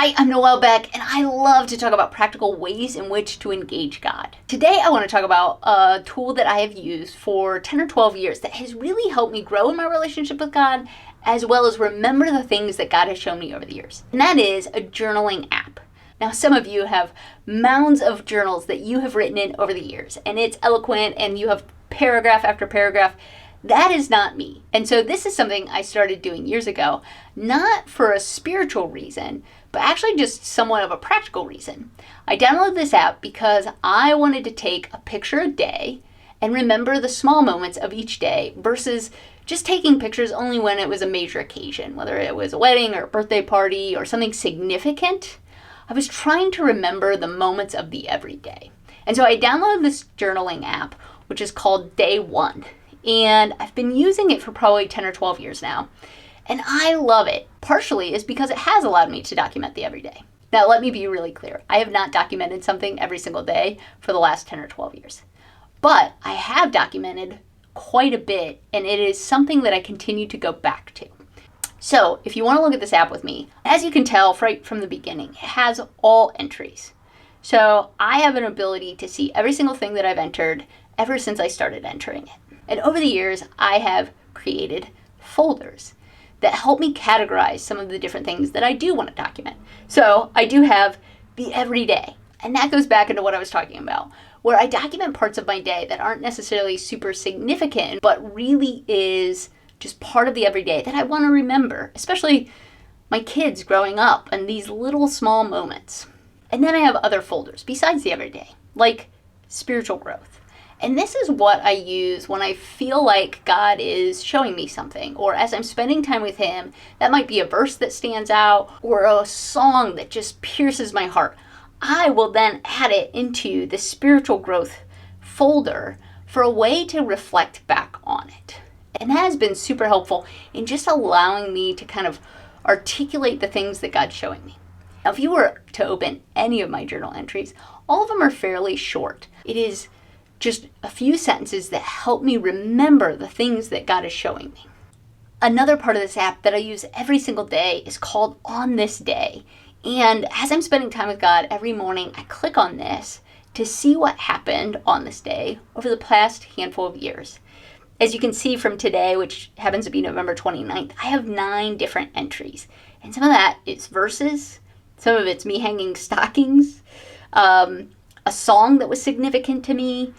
Hi, I'm Noelle Beck, and I love to talk about practical ways in which to engage God. Today, I want to talk about a tool that I have used for 10 or 12 years that has really helped me grow in my relationship with God, as well as remember the things that God has shown me over the years. And that is a journaling app. Now, some of you have mounds of journals that you have written in over the years, and it's eloquent, and you have paragraph after paragraph. That is not me. And so this is something I started doing years ago, not for a spiritual reason, but actually just somewhat of a practical reason. I downloaded this app because I wanted to take a picture a day and remember the small moments of each day versus just taking pictures only when it was a major occasion, whether it was a wedding or a birthday party or something significant. I was trying to remember the moments of the everyday. And so I downloaded this journaling app, which is called Day One. And I've been using it for probably 10 or 12 years now. And I love it. Partially is because it has allowed me to document the everyday. Now, let me be really clear. I have not documented something every single day for the last 10 or 12 years. But I have documented quite a bit, and it is something that I continue to go back to. So, if you want to look at this app with me, as you can tell right from the beginning, it has all entries. So, I have an ability to see every single thing that I've entered ever since I started entering it. And over the years, I have created folders that help me categorize some of the different things that I do want to document. So I do have the everyday, and that goes back into what I was talking about, where I document parts of my day that aren't necessarily super significant, but really is just part of the everyday that I want to remember, especially my kids growing up and these little small moments. And then I have other folders besides the everyday, like spiritual growth. And this is what I use when I feel like God is showing me something, or as I'm spending time with Him. That might be a verse that stands out, or a song that just pierces my heart. I will then add it into the spiritual growth folder for a way to reflect back on it. And that has been super helpful in just allowing me to kind of articulate the things that God's showing me. Now, if you were to open any of my journal entries, all of them are fairly short. It is just a few sentences that help me remember the things that God is showing me. Another part of this app that I use every single day is called On This Day. And as I'm spending time with God every morning, I click on this to see what happened on this day over the past handful of years. As you can see from today, which happens to be November 29th, I have 9 different entries. And some of that is verses, some of it's me hanging stockings, a song that was significant to me,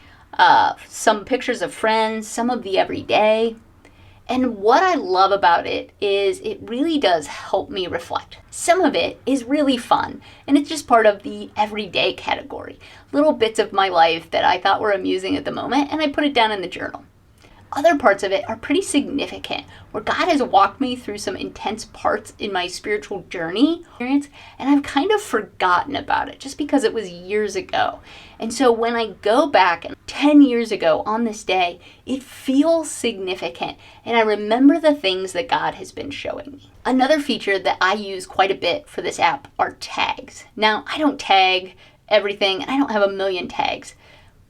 some pictures of friends, some of the everyday. And what I love about it is it really does help me reflect. Some of it is really fun, and it's just part of the everyday category. Little bits of my life that I thought were amusing at the moment, and I put it down in the journal. Other parts of it are pretty significant, where God has walked me through some intense parts in my spiritual journey experience, and I've kind of forgotten about it just because it was years ago. And so when I go back 10 years ago on this day, it feels significant, and I remember the things that God has been showing me. Another feature that I use quite a bit for this app are tags. Now, I don't tag everything, and I don't have a million tags,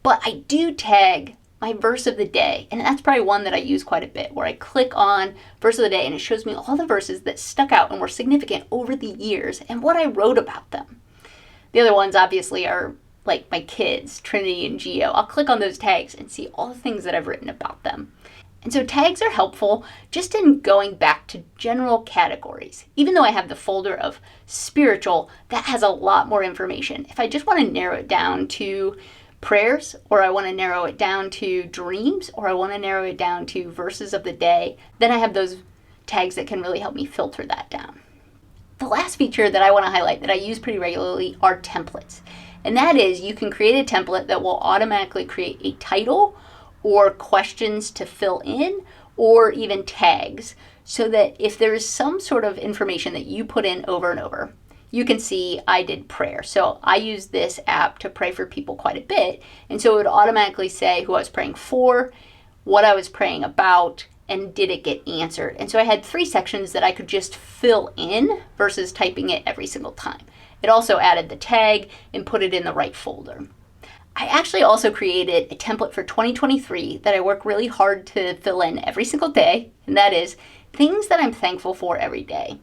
but I do tag my verse of the day, and that's probably one that I use quite a bit, where I click on verse of the day and it shows me all the verses that stuck out and were significant over the years and what I wrote about them. The other ones obviously are like my kids, Trinity and Geo. I'll click on those tags and see all the things that I've written about them. And so tags are helpful just in going back to general categories. Even though I have the folder of spiritual, that has a lot more information. If I just want to narrow it down to prayers, or I want to narrow it down to dreams, or I want to narrow it down to verses of the day, then I have those tags that can really help me filter that down. The last feature that I want to highlight that I use pretty regularly are templates. And that is, you can create a template that will automatically create a title or questions to fill in, or even tags, so that if there is some sort of information that you put in over and over, you can see I did prayer. So I use this app to pray for people quite a bit. And so it would automatically say who I was praying for, what I was praying about, and did it get answered. And so I had 3 sections that I could just fill in versus typing it every single time. It also added the tag and put it in the right folder. I actually also created a template for 2023 that I work really hard to fill in every single day. And that is things that I'm thankful for every day.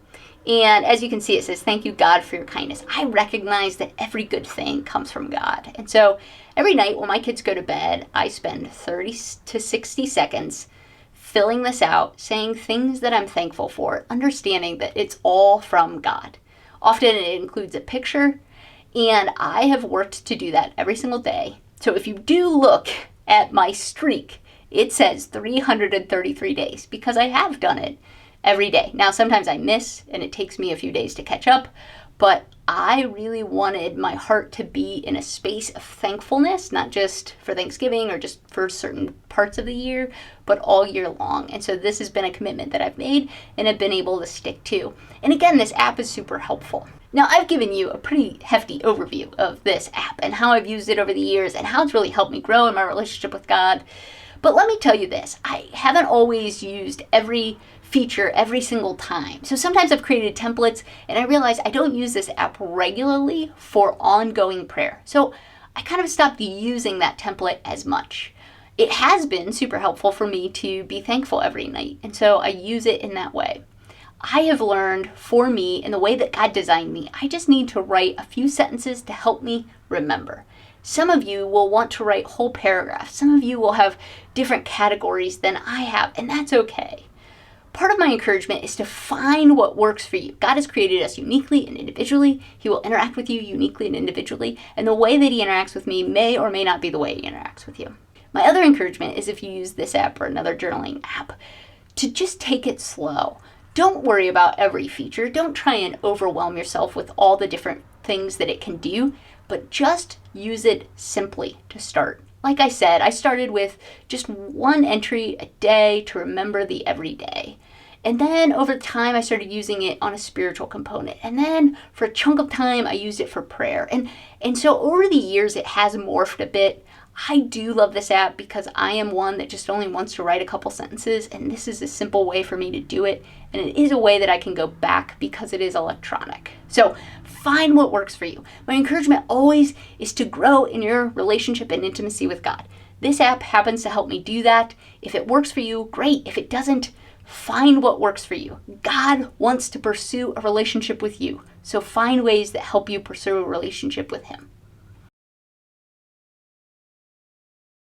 And as you can see, it says, thank you, God, for your kindness. I recognize that every good thing comes from God. And so every night when my kids go to bed, I spend 30 to 60 seconds filling this out, saying things that I'm thankful for, understanding that it's all from God. Often it includes a picture, and I have worked to do that every single day. So if you do look at my streak, it says 333 days because I have done it every day. Now, sometimes I miss and it takes me a few days to catch up, but I really wanted my heart to be in a space of thankfulness, not just for Thanksgiving or just for certain parts of the year, but all year long. And so this has been a commitment that I've made and have been able to stick to. And again, this app is super helpful. Now, I've given you a pretty hefty overview of this app and how I've used it over the years and how it's really helped me grow in my relationship with God. But let me tell you this, I haven't always used every feature every single time. So sometimes I've created templates and I realize I don't use this app regularly for ongoing prayer. So I kind of stopped using that template as much. It has been super helpful for me to be thankful every night. And so I use it in that way. I have learned for me in the way that God designed me, I just need to write a few sentences to help me remember. Some of you will want to write whole paragraphs. Some of you will have different categories than I have, and that's okay. Part of my encouragement is to find what works for you. God has created us uniquely and individually. He will interact with you uniquely and individually, and the way that he interacts with me may or may not be the way he interacts with you. My other encouragement is if you use this app or another journaling app, to just take it slow. Don't worry about every feature. Don't try and overwhelm yourself with all the different things that it can do, but just use it simply to start. Like I said, I started with just one entry a day to remember the everyday. And then over time, I started using it on a spiritual component. And then for a chunk of time, I used it for prayer. And so over the years, it has morphed a bit. I do love this app because I am one that just only wants to write a couple sentences, and this is a simple way for me to do it, and it is a way that I can go back because it is electronic. So find what works for you. My encouragement always is to grow in your relationship and intimacy with God. This app happens to help me do that. If it works for you, great. If it doesn't, find what works for you. God wants to pursue a relationship with you, so find ways that help you pursue a relationship with him.